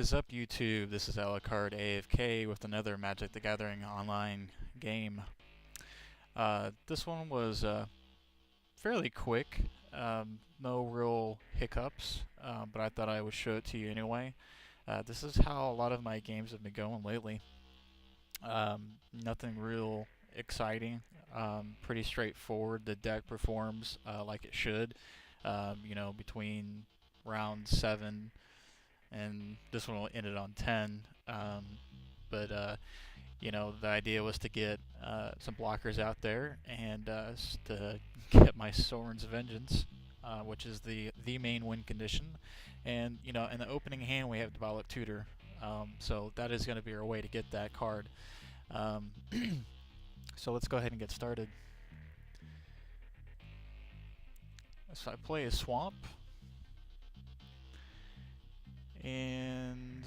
is up, YouTube? This is Alucard AFK with another Magic the Gathering online game. This one was fairly quick, no real hiccups, but I thought I would show it to you anyway. This is how a lot of my games have been going lately. Nothing real exciting, pretty straightforward. The deck performs like it should, between round 7 and this one will end it on 10. But the idea was to get some blockers out there and to get my Sorin's Vengeance, which is the main win condition. And in the opening hand we have Develop Tutor, so that is going to be our way to get that card. So let's go ahead and get started. So I play a Swamp. And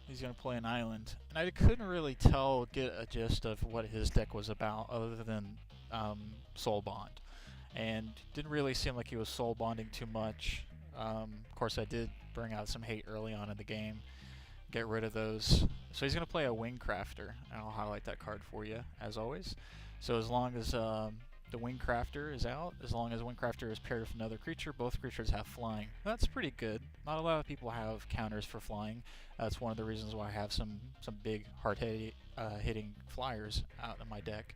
he's going to play an island. And I couldn't really get a gist of what his deck was about other than Soul Bond. And didn't really seem like he was soul bonding too much. Of course, I did bring out some hate early on in the game. Get rid of those. So he's going to play a Wingcrafter. And I'll highlight that card for you, as always. So as long as the Wingcrafter is out, as long as Wingcrafter is paired with another creature, both creatures have flying. That's pretty good. Not a lot of people have counters for flying. That's one of the reasons why I have some big hitting flyers out in my deck.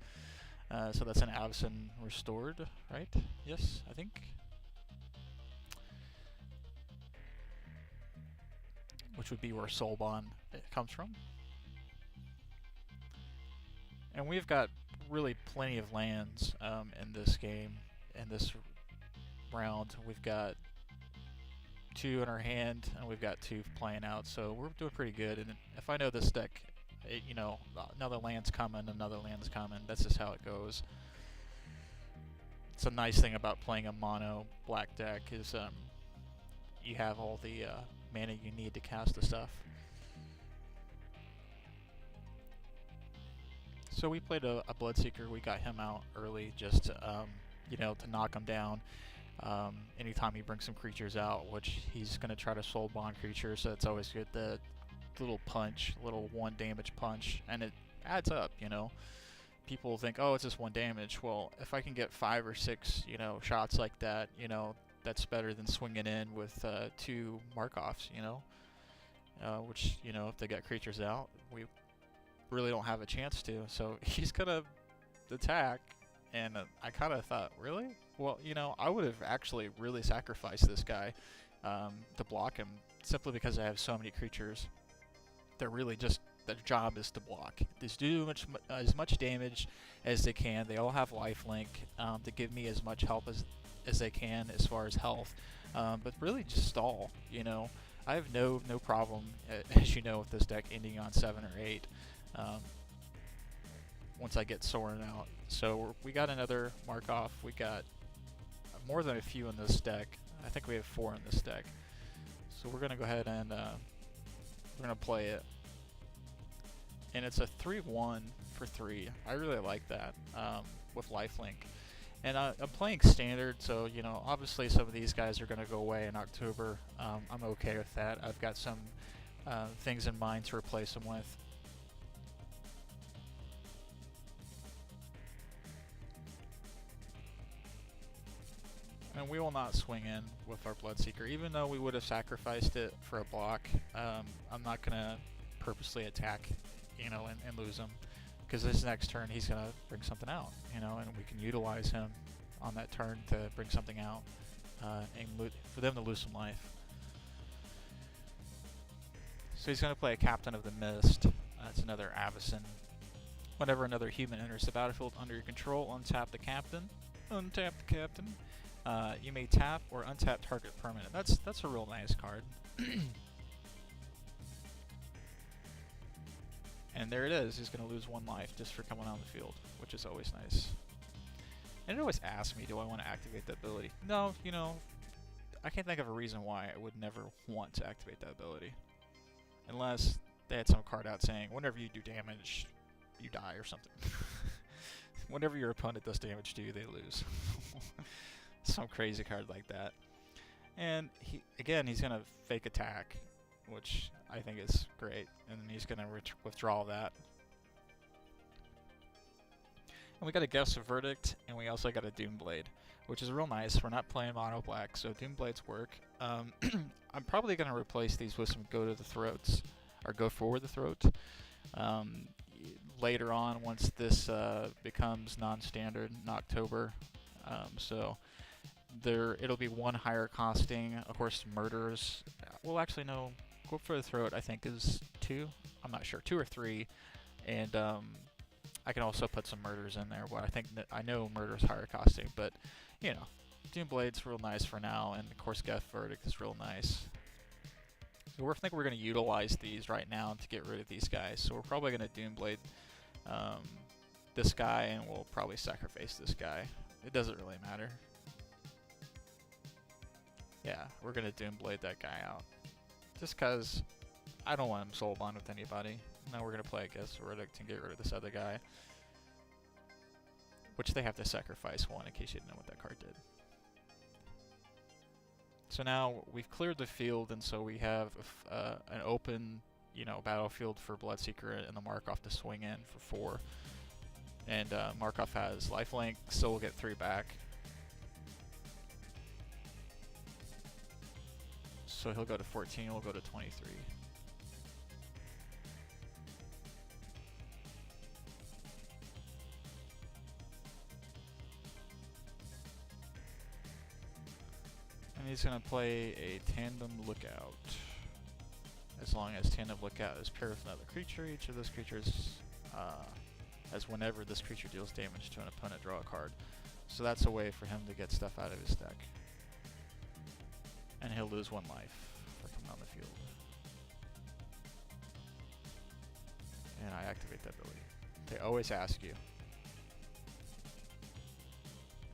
So that's an Avacyn Restored, right? Yes, I think. Which would be where Soul Bond comes from. And we've got really plenty of lands in this game, in this round. We've got 2 in our hand, and we've got 2 playing out, so we're doing pretty good. And if I know this deck, another land's coming, another land's coming. That's just how it goes. It's a nice thing about playing a mono black deck is you have all the mana you need to cast the stuff. So we played a Bloodseeker. We got him out early just to, to knock him down. Anytime he brings some creatures out, which he's going to try to soul bond creatures, so it's always good. The little punch, little 1 damage punch, and it adds up, People think, oh, it's just 1 damage. Well, if I can get 5 or 6, shots like that, that's better than swinging in with 2 Markovs, which, if they got creatures out, we really don't have a chance to. So he's gonna attack, and I kind of thought, really? Well, I would have actually really sacrificed this guy to block him, simply because I have so many creatures. They're really just, their job is to block. Just do as much damage as they can. They all have lifelink to give me as much help as they can as far as health, but really just stall. I have no problem, as with this deck ending on 7 or 8. Once I get Sorin out. So we got another Markov. We got more than a few in this deck. I think we have 4 in this deck. So we're gonna go ahead and we're gonna play it. And it's a 3/1 for 3. I really like that with lifelink. And I'm playing standard, so obviously some of these guys are gonna go away in October. I'm okay with that. I've got some things in mind to replace them with. And we will not swing in with our Bloodseeker, even though we would have sacrificed it for a block. I'm not going to purposely attack, and lose him, because this next turn he's going to bring something out, and we can utilize him on that turn to bring something out, and for them to lose some life. So he's going to play a Captain of the Mist. That's another Avacyn. Whenever another human enters the battlefield under your control, untap the captain. Untap the captain. You may tap or untap target permanent. That's a real nice card. And there it is. He's going to lose 1 life just for coming on the field, which is always nice. And it always asks me, do I want to activate that ability? No, I can't think of a reason why I would never want to activate that ability. Unless they had some card out saying, whenever you do damage, you die or something. Whenever your opponent does damage to you, they lose. some crazy card like that. And he's gonna fake attack, which I think is great, and then he's gonna withdraw that. And we got a Guess Verdict, and we also got a Doomblade, which is real nice. We're not playing mono black, so Doomblades work. I'm probably gonna replace these with some Go to the Throats, or Go for the Throat. Later on, once this becomes non-standard in October, so it'll be one higher costing. Of course, murders. Well, actually, no. Go for the Throat, I think, is 2. I'm not sure, 2 or 3, and I can also put some murders in there. Well, I know murder's higher costing, but you know, Doomblade's real nice for now, and of course, Guess Verdict is real nice. So I think we're going to utilize these right now to get rid of these guys. So we're probably going to Doomblade this guy, and we'll probably sacrifice this guy. It doesn't really matter. Yeah, we're going to Doomblade that guy out. Just because I don't want him soul bond with anybody. Now we're going to play Guess Verdict and get rid of this other guy. Which they have to sacrifice one, in case you didn't know what that card did. So now we've cleared the field, and so we have an open, battlefield for Bloodseeker and the Markov to swing in for 4. And Markov has lifelink, so we'll get 3 back. So he'll go to 14, we'll go to 23. And he's going to play a Tandem Lookout. As long as Tandem Lookout is paired with another creature, each of those creatures, as whenever this creature deals damage to an opponent, draw a card. So that's a way for him to get stuff out of his deck. And he'll lose 1 life for coming on the field. And I activate that ability. They always ask you.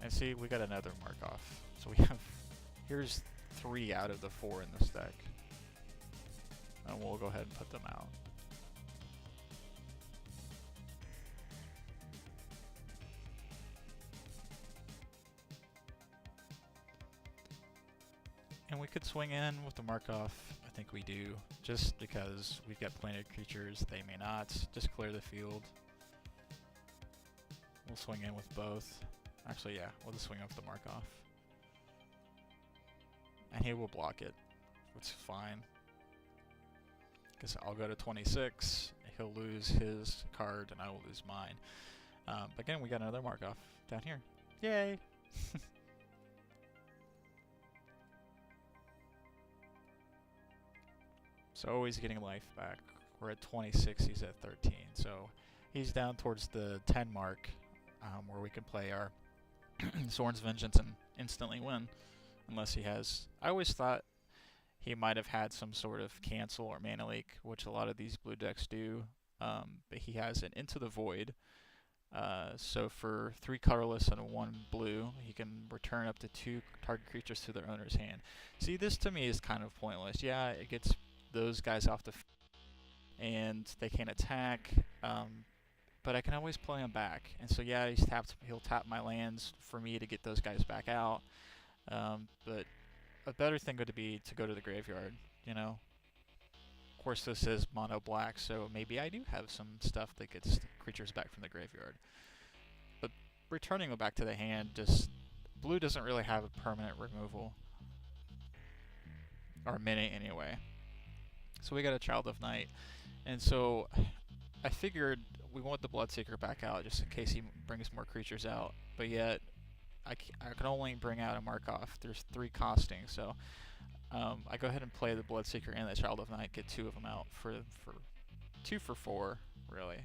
And see, we got another Markov. So we have, here's 3 out of the 4 in this deck. And we'll go ahead and put them out. And we could swing in with the Markov. I think we do, just because we've got planted creatures. They may not. Just clear the field. We'll swing in with both. Actually, yeah, we'll just swing in with the Markov. And he will block it, which is fine. Because I'll go to 26, he'll lose his card, and I will lose mine. But again, we got another Markov down here. Yay! So always getting life back. We're at 26, he's at 13. So he's down towards the 10 mark, where we can play our Zorn's Vengeance and instantly win. Unless he has... I always thought he might have had some sort of cancel or mana leak, which a lot of these blue decks do. But he has an Into the Void. So for 3 colorless and 1 blue, he can return up to 2 target creatures to their owner's hand. See, this to me is kind of pointless. Yeah, it gets those guys off the and they can't attack, but I can always play them back. And so yeah, he'll tap my lands for me to get those guys back out. But a better thing would be to go to the graveyard, Of course, this is mono black, so maybe I do have some stuff that gets creatures back from the graveyard. But returning them back to the hand, blue doesn't really have a permanent removal. Or mini anyway. So we got a Child of Night. And so I figured we want the Bloodseeker back out just in case he brings more creatures out. But yet, I can only bring out a Markov. There's 3 costing, so I go ahead and play the Bloodseeker and the Child of Night, get 2 of them out for 2 for 4, really.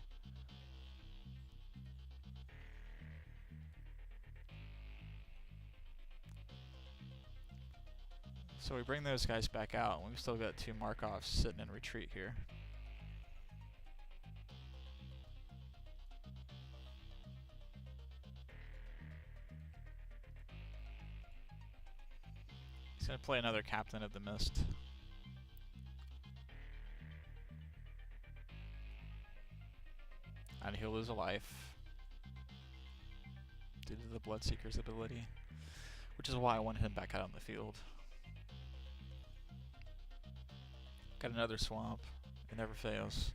So we bring those guys back out, and we've still got 2 Markovs sitting in retreat here. He's going to play another Captain of the Mist. And he'll lose a life due to the Bloodseeker's ability. which is why I want him back out on the field. Got another swamp. It never fails.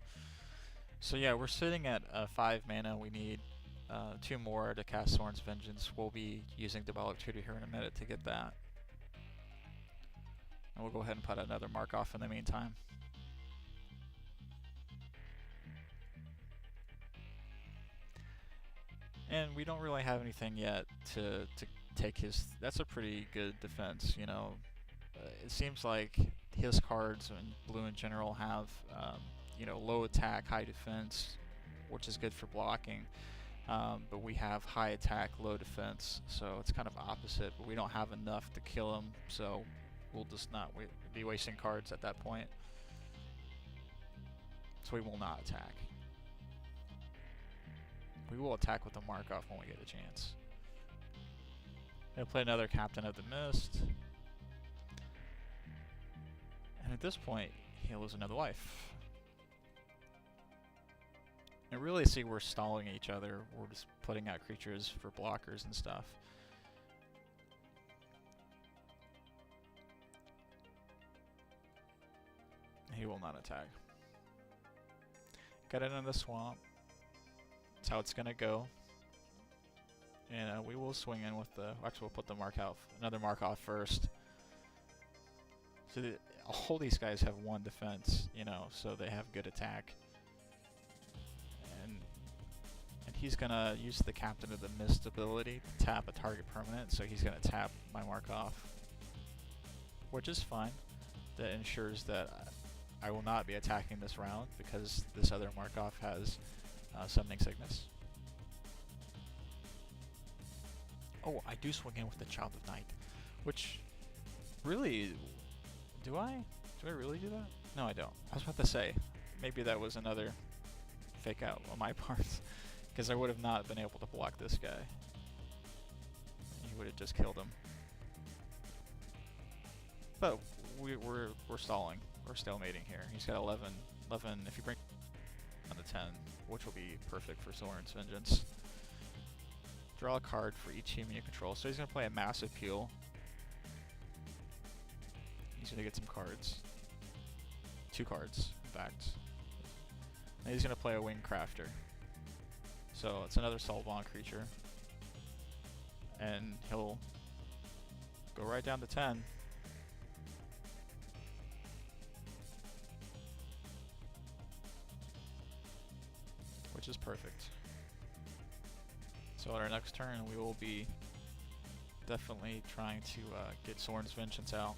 So yeah, we're sitting at 5 mana. We need 2 more to cast Sorin's Vengeance. We'll be using Develop Tutor here in a minute to get that. And we'll go ahead and put another mark off in the meantime. And we don't really have anything yet to take his... That's a pretty good defense, you know. It seems like his cards and blue in general have, you know, low attack, high defense, which is good for blocking. But we have high attack, low defense, so it's kind of opposite. But we don't have enough to kill him, so we'll just not be wasting cards at that point. So we will not attack. We will attack with the mark off when we get a chance. Gonna play another Captain of the Mist. And at this point, he'll lose another life. And really see we're stalling each other. We're just putting out creatures for blockers and stuff. He will not attack. Got it in the swamp. That's how it's gonna go. And we will swing in with the... Actually, we'll put the mark out. Another mark off first. So all these guys have 1 defense, you know, so they have good attack. And he's gonna use the Captain of the Mist ability to tap a target permanent, so he's gonna tap my mark off, which is fine. That ensures that I will not be attacking this round because this other mark off has Summoning Sickness. Oh, I do swing in with the Child of Night, which really, do I really do that? No, I don't. I was about to say, maybe that was another fake out on my part, because I would have not been able to block this guy. He would have just killed him. But we're stalling. We're stalemating here. He's got 11. If you bring on to 10, which will be perfect for Sorin's Vengeance. Draw a card for each human you control. So he's going to play a Massive Peel. He's going to get some cards. 2 cards, in fact. And he's going to play a Wing Crafter. So it's another Soulbond creature. And he'll go right down to 10. Which is perfect. So on our next turn, we will be definitely trying to get Sorin's Vengeance out.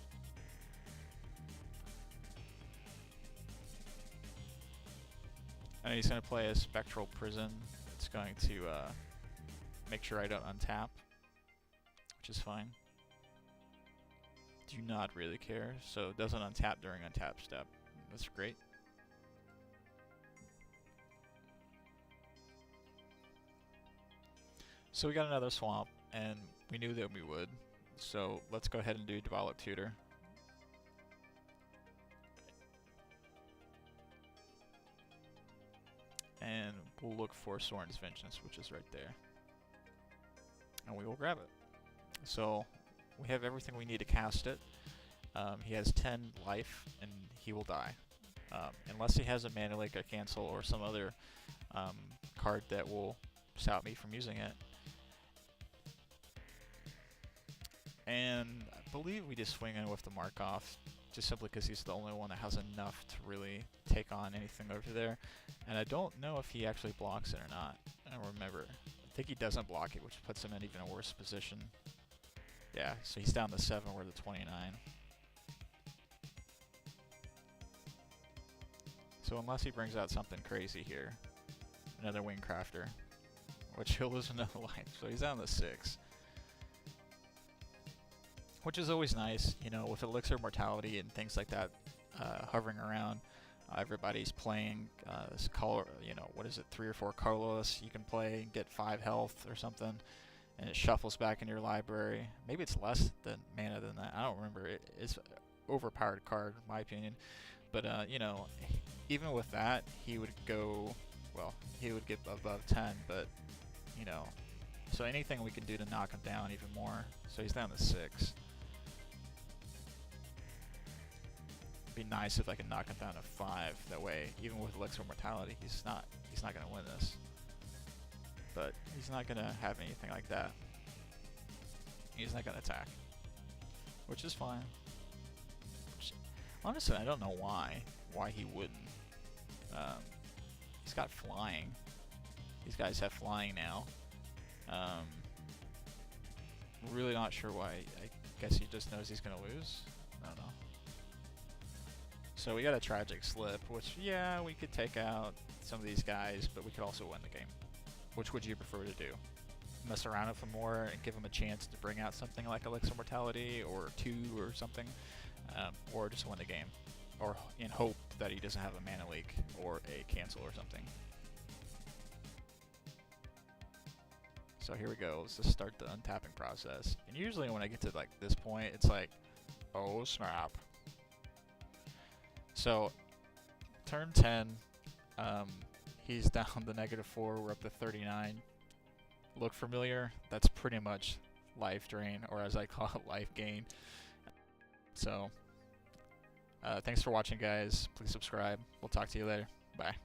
And he's going to play a Spectral Prison. It's going to make sure I don't untap, which is fine. Do not really care, so it doesn't untap during untap step. That's great. So we got another swamp, and we knew that we would. So let's go ahead and do Develop Tutor. And we'll look for Sorin's Vengeance, which is right there. And we will grab it. So we have everything we need to cast it. He has 10 life, and he will die. Unless he has a Mana Lake or Cancel or some other card that will stop me from using it. And I believe we just swing in with the mark off, just simply because he's the only one that has enough to really take on anything over there. And I don't know if he actually blocks it or not. I don't remember. I think he doesn't block it, which puts him in even a worse position. Yeah, so he's down to 7, we're to 29. So unless he brings out something crazy here, another Wing Crafter, which he'll lose another life, so he's down to 6. Which is always nice, you know, with Elixir Mortality and things like that hovering around. Everybody's playing this color, you know, what is it, 3 or 4 Carlos you can play, get 5 health or something, and it shuffles back into your library. Maybe it's less than mana than that. I don't remember. It's an overpowered card, in my opinion. But, you know, even with that, he would go, well, he would get above 10, but, you know, So anything we can do to knock him down even more. So he's down to 6. Be nice if I can knock him down to 5. That way, even with Elixir Mortality, he's not gonna win this. But he's not gonna have anything like that. He's not gonna attack, which is fine. Honestly, I don't know why he wouldn't. He's got flying. These guys have flying now. Really not sure why. I guess he just knows he's gonna lose. I don't know. So we got a tragic slip, which, yeah, we could take out some of these guys, but we could also win the game. Which would you prefer to do? Mess around with him more and give him a chance to bring out something like Elixir Mortality or 2 or something, or just win the game, or in hope that he doesn't have a mana leak or a cancel or something. So here we go. Let's just start the untapping process. And usually when I get to like this point, it's like, oh snap. So turn 10, he's down to -4. We're up to 39. Look familiar? That's pretty much life drain, or as I call it, life gain. So thanks for watching, guys. Please subscribe. We'll talk to you later. Bye.